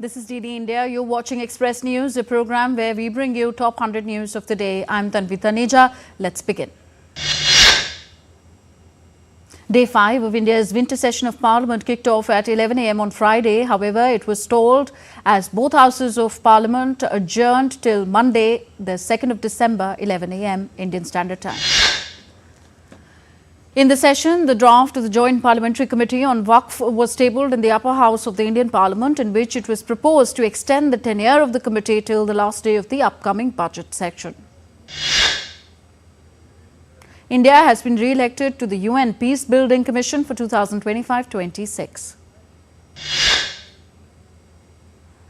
This is DD India. You're watching Express News, a program where we bring you top 100 news of the day. I'm Tanvi Taneja. Let's begin. Day 5 of India's winter session of Parliament kicked off at 11 a.m. on Friday. However, it was stalled as both houses of Parliament adjourned till Monday, the 2nd of December, 11 a.m. Indian Standard Time. In the session, the draft of the Joint Parliamentary Committee on Waqf was tabled in the upper house of the Indian Parliament, in which it was proposed to extend the tenure of the committee till the last day of the upcoming budget session. India has been re-elected to the UN Peace Building Commission for 2025-26.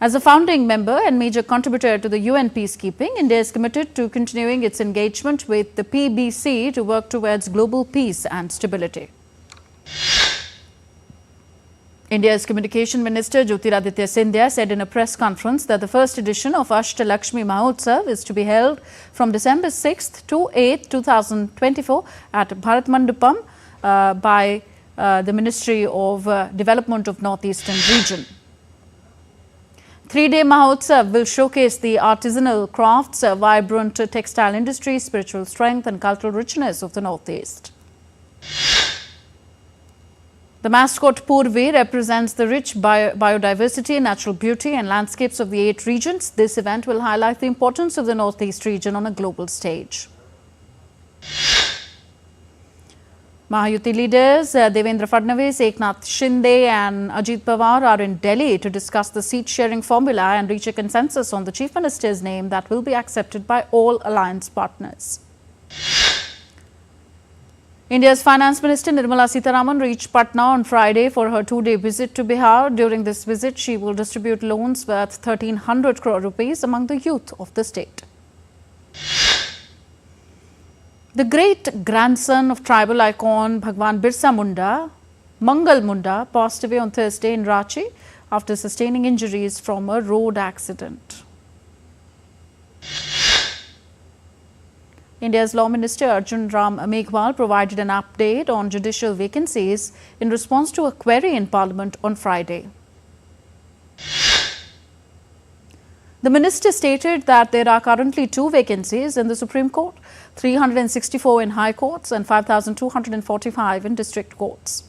As a founding member and major contributor to the UN peacekeeping, India is committed to continuing its engagement with the PBC to work towards global peace and stability. India's Communication Minister Jyotiraditya Scindia said in a press conference that the first edition of Ashtalakshmi Mahotsav is to be held from December 6th to 8th, 2024 at Bharat Mandapam by the Ministry of Development of Northeastern Region. 3-day Mahotsav will showcase the artisanal crafts, vibrant textile industry, spiritual strength and cultural richness of the Northeast. The mascot Purvi represents the rich biodiversity, natural beauty and landscapes of the 8 regions. This event will highlight the importance of the Northeast region on a global stage. Mahayuti leaders Devendra Fadnavis, Eknath Shinde and Ajit Pawar are in Delhi to discuss the seat-sharing formula and reach a consensus on the Chief Minister's name that will be accepted by all alliance partners. India's Finance Minister Nirmala Sitharaman reached Patna on Friday for her 2-day visit to Bihar. During this visit, she will distribute loans worth 1,300 crore rupees among the youth of the state. The great-grandson of tribal icon Bhagwan Birsa Munda, Mangal Munda, passed away on Thursday in Ranchi after sustaining injuries from a road accident. India's Law Minister Arjun Ram Meghwal provided an update on judicial vacancies in response to a query in Parliament on Friday. The minister stated that there are currently 2 vacancies in the Supreme Court, 364 in High Courts and 5,245 in District Courts.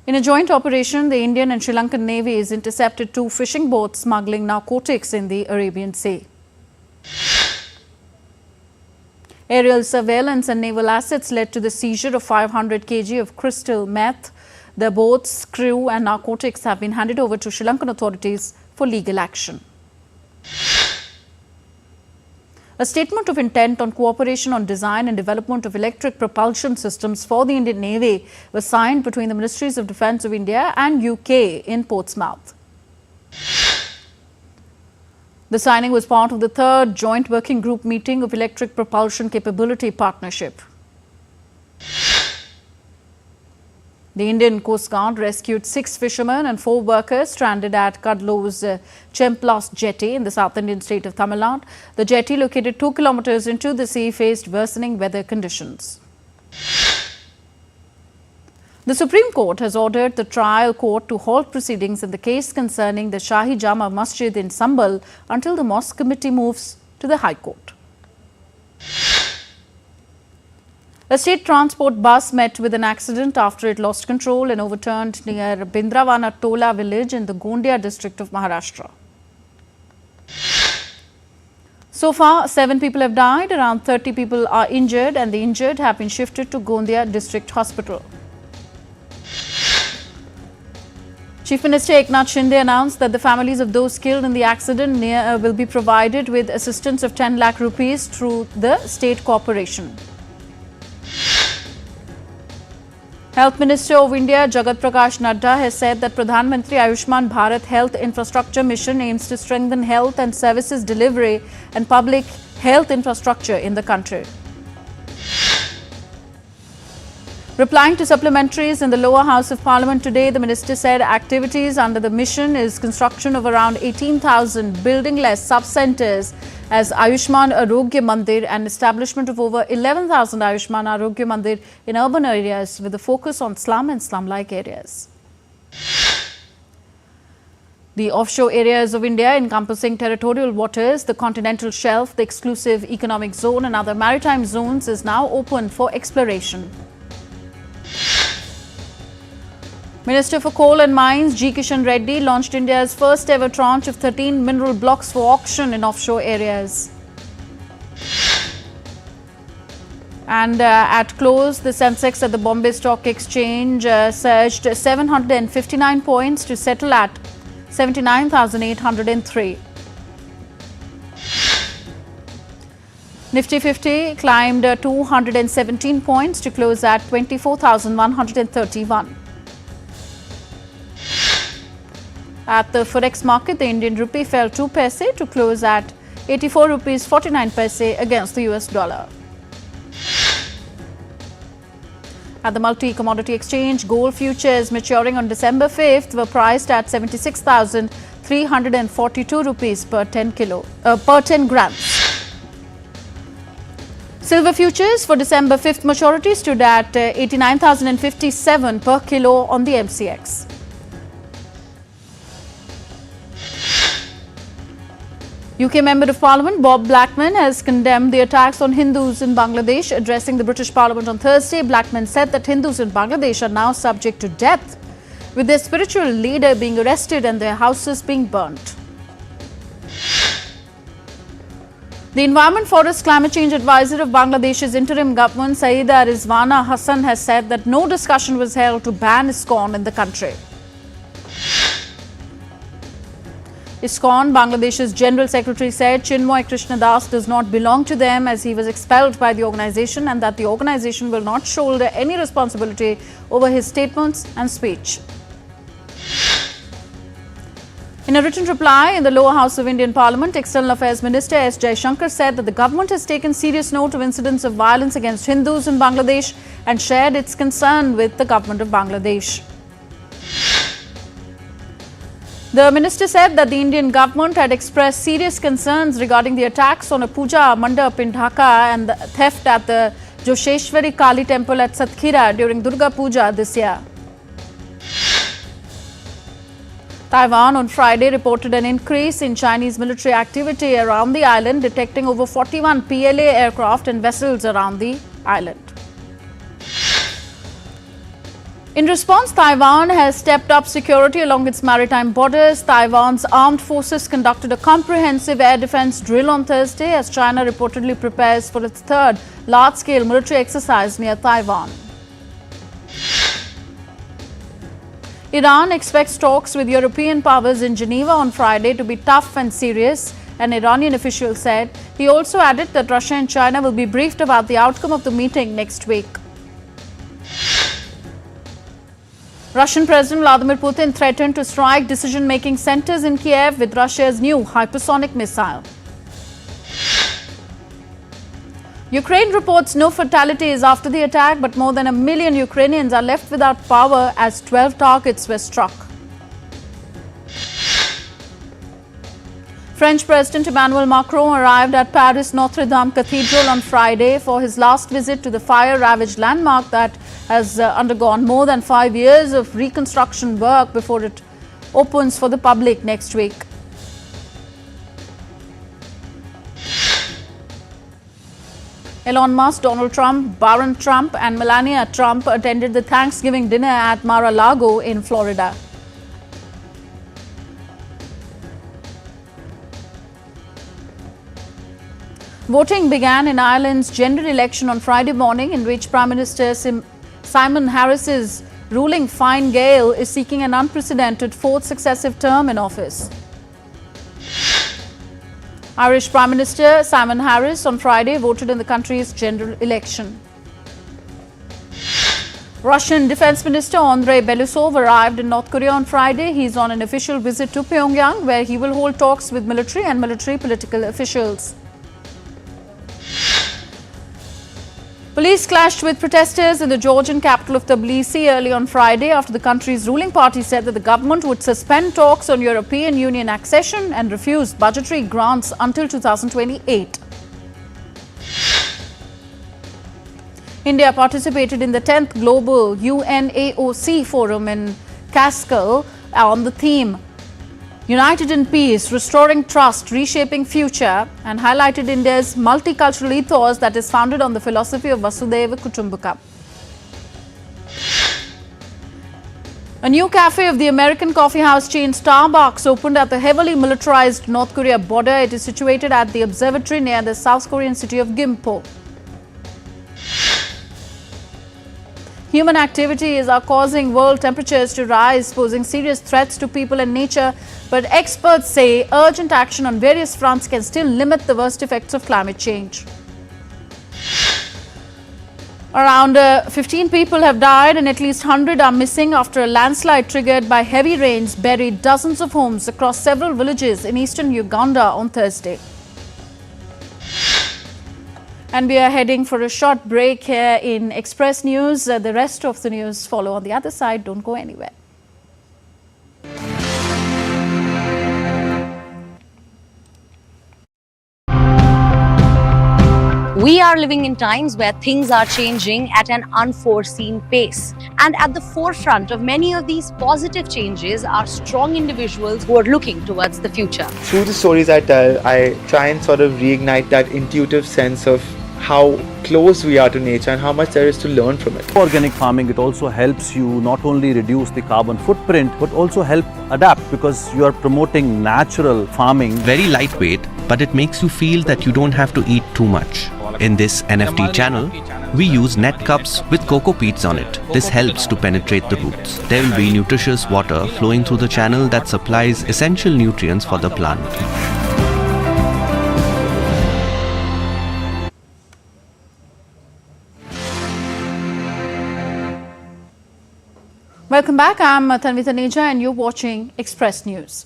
In a joint operation, the Indian and Sri Lankan navies intercepted 2 fishing boats smuggling narcotics in the Arabian Sea. Aerial surveillance and naval assets led to the seizure of 500 kg of crystal meth. The boat's crew and narcotics have been handed over to Sri Lankan authorities for legal action. A statement of intent on cooperation on design and development of electric propulsion systems for the Indian Navy was signed between the Ministries of Defence of India and UK in Portsmouth. The signing was part of the 3rd Joint Working Group meeting of Electric Propulsion Capability Partnership. The Indian Coast Guard rescued 6 fishermen and 4 workers stranded at Kadlow's Chemplas jetty in the South Indian state of Tamil Nadu. The jetty, located 2 kilometers into the sea, faced worsening weather conditions. The Supreme Court has ordered the trial court to halt proceedings in the case concerning the Shahi Jama Masjid in Sambal until the Mosque Committee moves to the High Court. A state transport bus met with an accident after it lost control and overturned near Bindravana Tola village in the Gondia district of Maharashtra. So far, 7 people have died, around 30 people are injured and the injured have been shifted to Gondia District Hospital. Chief Minister Eknath Shinde announced that the families of those killed in the accident will be provided with assistance of 10 lakh rupees through the state corporation. Health Minister of India Jagat Prakash Nadda has said that Pradhan Mantri Ayushman Bharat Health Infrastructure Mission aims to strengthen health and services delivery and public health infrastructure in the country. Replying to supplementaries in the lower house of Parliament today, the minister said activities under the mission is construction of around 18,000 building-less sub-centres as Ayushman Arogya Mandir and establishment of over 11,000 Ayushman Arogya Mandir in urban areas with a focus on slum and slum-like areas. The offshore areas of India encompassing territorial waters, the continental shelf, the exclusive economic zone and other maritime zones is now open for exploration. Minister for Coal and Mines G. Kishan Reddy launched India's first ever tranche of 13 mineral blocks for auction in offshore areas. And at close, the Sensex at the Bombay Stock Exchange surged 759 points to settle at 79,803. Nifty 50 climbed 217 points to close at 24,131. At the Forex market, the Indian rupee fell 2 paise to close at 84 rupees 49 paise against the US dollar. At the multi-commodity exchange, gold futures maturing on December 5th were priced at 76,342 rupees per 10 grams. Silver futures for December 5th maturity stood at 89,057 per kilo on the MCX. UK Member of Parliament Bob Blackman has condemned the attacks on Hindus in Bangladesh. Addressing the British Parliament on Thursday, Blackman said that Hindus in Bangladesh are now subject to death, with their spiritual leader being arrested and their houses being burnt. The Environment, Forest, Climate Change Advisor of Bangladesh's interim government, Saida Rizwana Hassan, has said that no discussion was held to ban ISKCON in the country. ISKCON, Bangladesh's General Secretary, said Chinmoy Krishnadas does not belong to them as he was expelled by the organization and that the organization will not shoulder any responsibility over his statements and speech. In a written reply in the lower house of Indian Parliament, External Affairs Minister S. Jaishankar said that the government has taken serious note of incidents of violence against Hindus in Bangladesh and shared its concern with the government of Bangladesh. The minister said that the Indian government had expressed serious concerns regarding the attacks on a puja mandap in Dhaka and the theft at the Josheshwari Kali temple at Satkhira during Durga Puja this year. Taiwan on Friday reported an increase in Chinese military activity around the island, detecting over 41 PLA aircraft and vessels around the island. In response, Taiwan has stepped up security along its maritime borders. Taiwan's armed forces conducted a comprehensive air defense drill on Thursday as China reportedly prepares for its third large-scale military exercise near Taiwan. Iran expects talks with European powers in Geneva on Friday to be tough and serious, an Iranian official said. He also added that Russia and China will be briefed about the outcome of the meeting next week. Russian President Vladimir Putin threatened to strike decision-making centers in Kiev with Russia's new hypersonic missile. Ukraine reports no fatalities after the attack, but more than 1 million Ukrainians are left without power as 12 targets were struck. French President Emmanuel Macron arrived at Paris Notre Dame Cathedral on Friday for his last visit to the fire-ravaged landmark that has undergone more than 5 years of reconstruction work before it opens for the public next week. Elon Musk, Donald Trump, Barron Trump and Melania Trump attended the Thanksgiving dinner at Mar-a-Lago in Florida. Voting began in Ireland's general election on Friday morning, in which Prime Minister Simon Harris's ruling Fine Gael is seeking an unprecedented fourth successive term in office. Irish Prime Minister Simon Harris on Friday voted in the country's general election. Russian Defense Minister Andrei Belousov arrived in North Korea on Friday. He is on an official visit to Pyongyang, where he will hold talks with military and military political officials. Police clashed with protesters in the Georgian capital of Tbilisi early on Friday after the country's ruling party said that the government would suspend talks on European Union accession and refuse budgetary grants until 2028. India participated in the 10th Global UNAOC Forum in Cascale on the theme United in peace, restoring trust, reshaping future, and highlighted India's multicultural ethos that is founded on the philosophy of Vasudhaiva Kutumbakam. A new cafe of the American coffee house chain Starbucks opened at the heavily militarized North Korea border. It is situated at the observatory near the South Korean city of Gimpo. Human activities are causing world temperatures to rise, posing serious threats to people and nature. But experts say urgent action on various fronts can still limit the worst effects of climate change. Around 15 people have died and at least 100 are missing after a landslide triggered by heavy rains buried dozens of homes across several villages in eastern Uganda on Thursday. And we are heading for a short break here in Express News. The rest of the news follow on the other side. Don't go anywhere. We are living in times where things are changing at an unforeseen pace. And at the forefront of many of these positive changes are strong individuals who are looking towards the future. Through the stories I tell, I try and sort of reignite that intuitive sense of how close we are to nature and how much there is to learn from it. Organic farming, it also helps you not only reduce the carbon footprint, but also help adapt because you are promoting natural farming. Very lightweight, but it makes you feel that you don't have to eat too much. In this NFT channel, we use net cups with cocoa peats on it. This helps to penetrate the roots. There will be nutritious water flowing through the channel that supplies essential nutrients for the plant. Welcome back. I'm Tanvita Neja and you're watching Express News.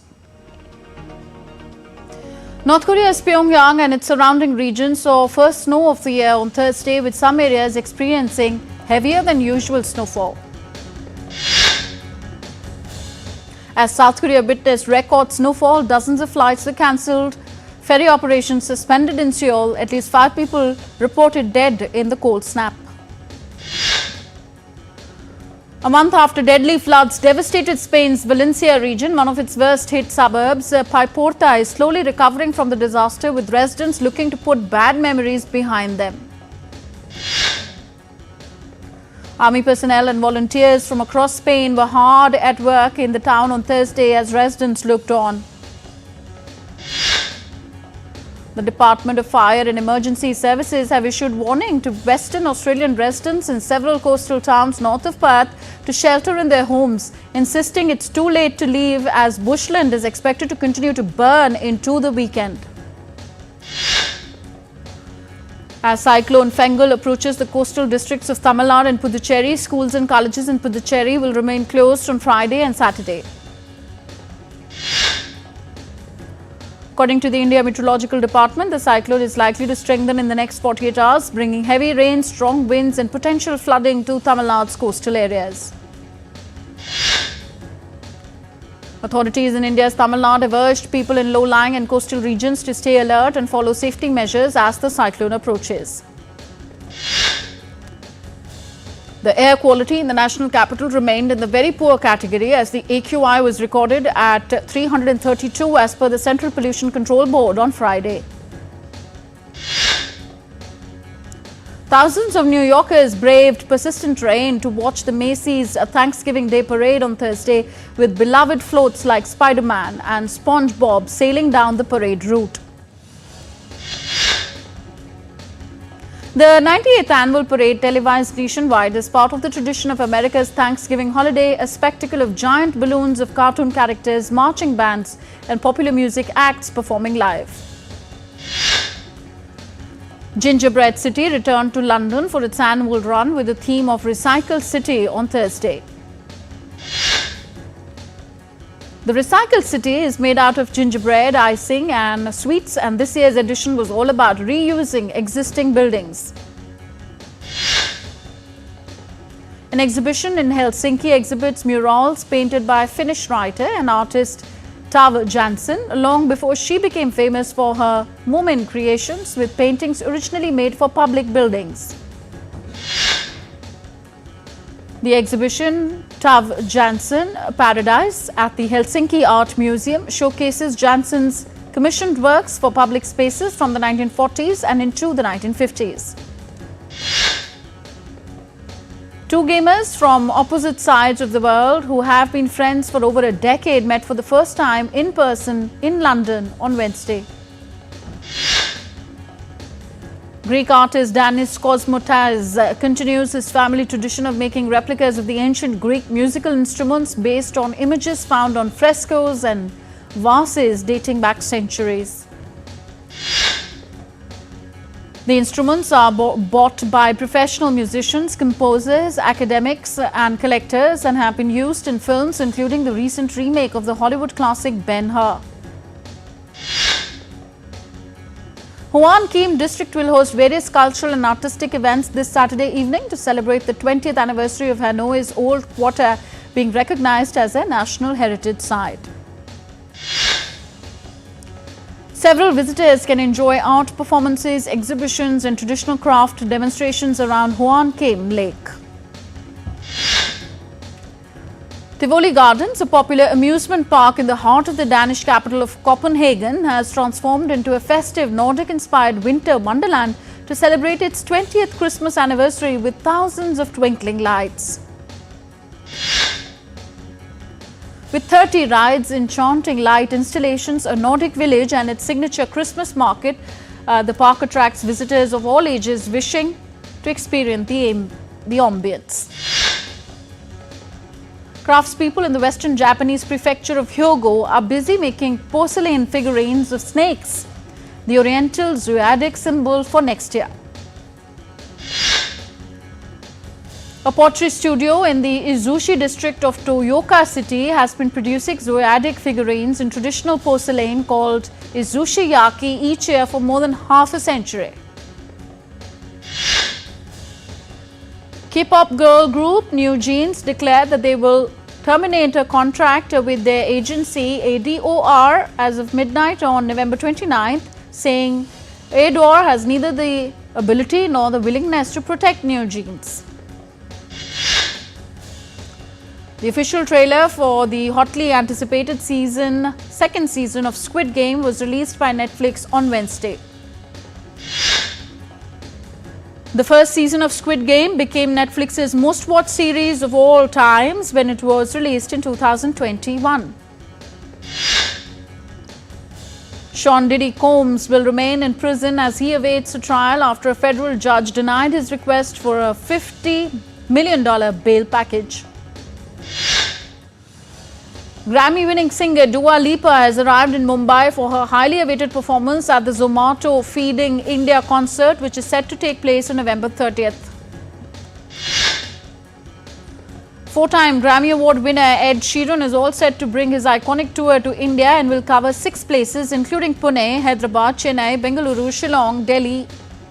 North Korea's Pyongyang and its surrounding regions saw first snow of the year on Thursday, with some areas experiencing heavier than usual snowfall. As South Korea witnessed record snowfall, dozens of flights were cancelled, ferry operations suspended in Seoul, at least 5 people reported dead in the cold snap. A month after deadly floods devastated Spain's Valencia region, one of its worst-hit suburbs, Paiporta is slowly recovering from the disaster, with residents looking to put bad memories behind them. Army personnel and volunteers from across Spain were hard at work in the town on Thursday as residents looked on. The Department of Fire and Emergency Services have issued warning to Western Australian residents in several coastal towns north of Perth to shelter in their homes, insisting it's too late to leave as bushland is expected to continue to burn into the weekend. As Cyclone Fengal approaches the coastal districts of Tamil Nadu and Puducherry, schools and colleges in Puducherry will remain closed on Friday and Saturday. According to the India Meteorological Department, the cyclone is likely to strengthen in the next 48 hours, bringing heavy rain, strong winds and potential flooding to Tamil Nadu's coastal areas. Authorities in India's Tamil Nadu have urged people in low-lying and coastal regions to stay alert and follow safety measures as the cyclone approaches. The air quality in the national capital remained in the very poor category as the AQI was recorded at 332 as per the Central Pollution Control Board on Friday. Thousands of New Yorkers braved persistent rain to watch the Macy's Thanksgiving Day Parade on Thursday, with beloved floats like Spider-Man and SpongeBob sailing down the parade route. The 98th annual parade, televised nationwide as part of the tradition of America's Thanksgiving holiday, a spectacle of giant balloons of cartoon characters, marching bands and popular music acts performing live. Gingerbread City returned to London for its annual run with the theme of Recycle City on Thursday. The Recycled City is made out of gingerbread, icing and sweets, and this year's edition was all about reusing existing buildings. An exhibition in Helsinki exhibits murals painted by Finnish writer and artist Tove Jansson, long before she became famous for her Moomin creations, with paintings originally made for public buildings. The exhibition Tav Jansson Paradise at the Helsinki Art Museum showcases Jansson's commissioned works for public spaces from the 1940s and into the 1950s. Two gamers from opposite sides of the world who have been friends for over a decade met for the first time in person in London on Wednesday. Greek artist Danis Kosmatas continues his family tradition of making replicas of the ancient Greek musical instruments based on images found on frescoes and vases dating back centuries. The instruments are bought by professional musicians, composers, academics and collectors and have been used in films including the recent remake of the Hollywood classic Ben-Hur. Hoan Kim district will host various cultural and artistic events this Saturday evening to celebrate the 20th anniversary of Hanoi's Old Quarter being recognized as a national heritage site. Several visitors can enjoy art performances, exhibitions and traditional craft demonstrations around Hoan Kim Lake. Tivoli Gardens, a popular amusement park in the heart of the Danish capital of Copenhagen, has transformed into a festive Nordic-inspired winter wonderland to celebrate its 20th Christmas anniversary with thousands of twinkling lights. With 30 rides, enchanting light installations, a Nordic village and its signature Christmas market, the park attracts visitors of all ages wishing to experience the ambience. Craftspeople in the western Japanese prefecture of Hyogo are busy making porcelain figurines of snakes, the oriental zodiac symbol for next year. A pottery studio in the Izushi district of Toyoka City has been producing zodiac figurines in traditional porcelain called Izushi Yaki each year for more than half a century. K-pop girl group New Jeans declared that they will terminate a contract with their agency ADOR as of midnight on November 29th, saying ADOR has neither the ability nor the willingness to protect New Jeans. The official trailer for the hotly anticipated second season of Squid Game was released by Netflix on Wednesday. The first season of Squid Game became Netflix's most watched series of all times when it was released in 2021. Sean Diddy Combs will remain in prison as he awaits a trial after a federal judge denied his request for a $50 million bail package. Grammy-winning singer Dua Lipa has arrived in Mumbai for her highly awaited performance at the Zomato Feeding India concert, which is set to take place on November 30th. Four-time Grammy Award winner Ed Sheeran is all set to bring his iconic tour to India and will cover 6 places including Pune, Hyderabad, Chennai, Bengaluru, Shillong, Delhi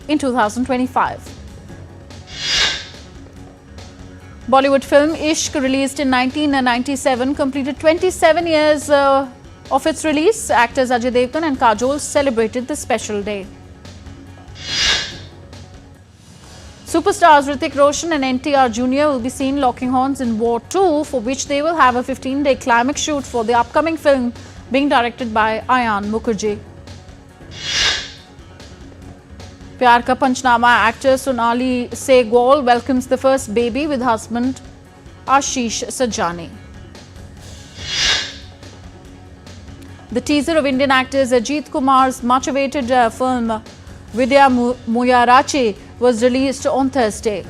in 2025. Bollywood film Ishq, released in 1997, completed 27 years of its release. Actors Ajay Devgan and Kajol celebrated the special day. Superstars Hrithik Roshan and NTR Jr. will be seen locking horns in War 2, for which they will have a 15-day climax shoot for the upcoming film being directed by Ayan Mukherjee. Pyar Ka Panchnama actor Sonali Sehgal welcomes the first baby with husband Ashish Sajjani. The teaser of Indian actor Ajit Kumar's much-awaited film Vidya Muyarachi was released on Thursday.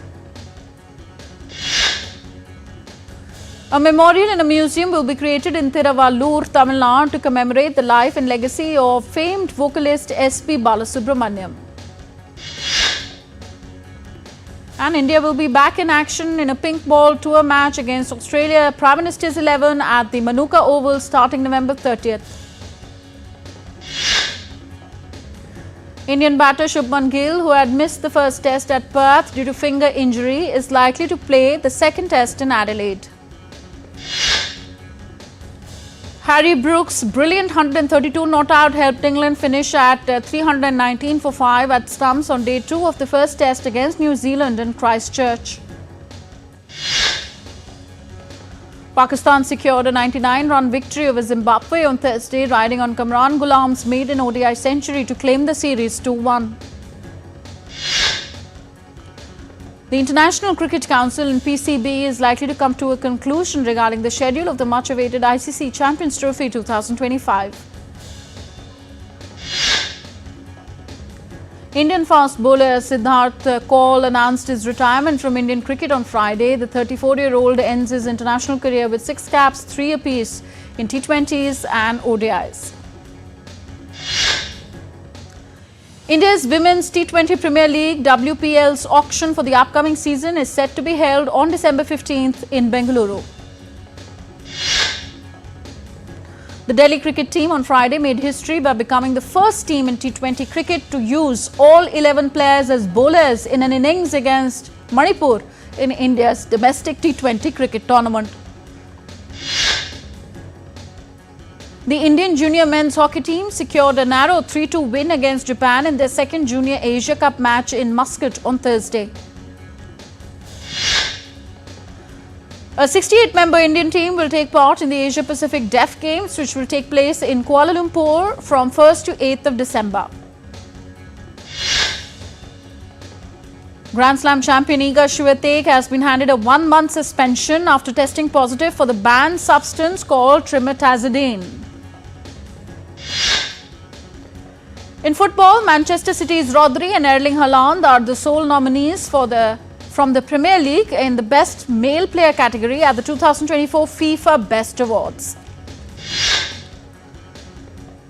A memorial and a museum will be created in Tiruvallur, Tamil Nadu to commemorate the life and legacy of famed vocalist S.P. Balasubramaniam. And India will be back in action in a pink ball tour match against Australia Prime Minister's 11 at the Manuka Oval starting November 30th. Indian batter Shubman Gill, who had missed the first test at Perth due to finger injury, is likely to play the second test in Adelaide. Harry Brooks' brilliant 132 not out helped England finish at 319 for 5 at stumps on day 2 of the first test against New Zealand in Christchurch. Pakistan secured a 99-run victory over Zimbabwe on Thursday, riding on Kamran Ghulam's maiden ODI century to claim the series 2-1. The International Cricket Council and PCB is likely to come to a conclusion regarding the schedule of the much-awaited ICC Champions Trophy 2025. Indian fast bowler Siddharth Kaul announced his retirement from Indian cricket on Friday. The 34-year-old ends his international career with 6 caps, 3 apiece in T20s and ODIs. India's Women's T20 Premier League WPL's auction for the upcoming season is set to be held on December 15th in Bengaluru. The Delhi cricket team on Friday made history by becoming the first team in T20 cricket to use all 11 players as bowlers in an innings against Manipur in India's domestic T20 cricket tournament. The Indian junior men's hockey team secured a narrow 3-2 win against Japan in their second Junior Asia Cup match in Muscat on Thursday. A 68-member Indian team will take part in the Asia-Pacific Deaf Games, which will take place in Kuala Lumpur from 1st to 8th of December. Grand Slam champion Iga Swiatek has been handed a 1-month suspension after testing positive for the banned substance called trimetazidine. In football, Manchester City's Rodri and Erling Haaland are the sole nominees from the Premier League in the Best Male Player category at the 2024 FIFA Best Awards.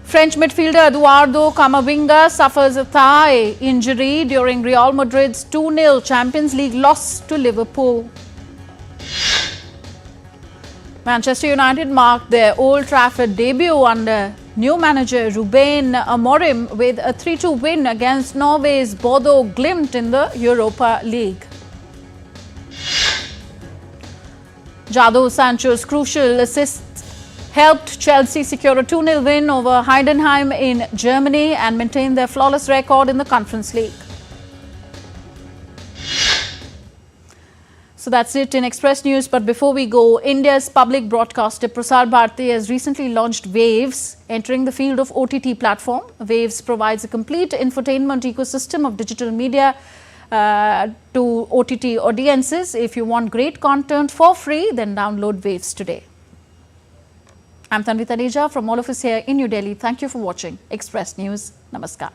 French midfielder Eduardo Camavinga suffers a thigh injury during Real Madrid's 2-0 Champions League loss to Liverpool. Manchester United marked their Old Trafford debut under new manager Ruben Amorim with a 3-2 win against Norway's Bodo Glimt in the Europa League. Jadon Sancho's crucial assists helped Chelsea secure a 2-0 win over Heidenheim in Germany and maintain their flawless record in the Conference League. So that's it in Express News. But before we go, India's public broadcaster Prasar Bharati has recently launched Waves, entering the field of OTT platform. Waves provides a complete infotainment ecosystem of digital media to OTT audiences. If you want great content for free, then download Waves today. I'm Tanvi Taneja from all of us here in New Delhi. Thank you for watching Express News. Namaskar.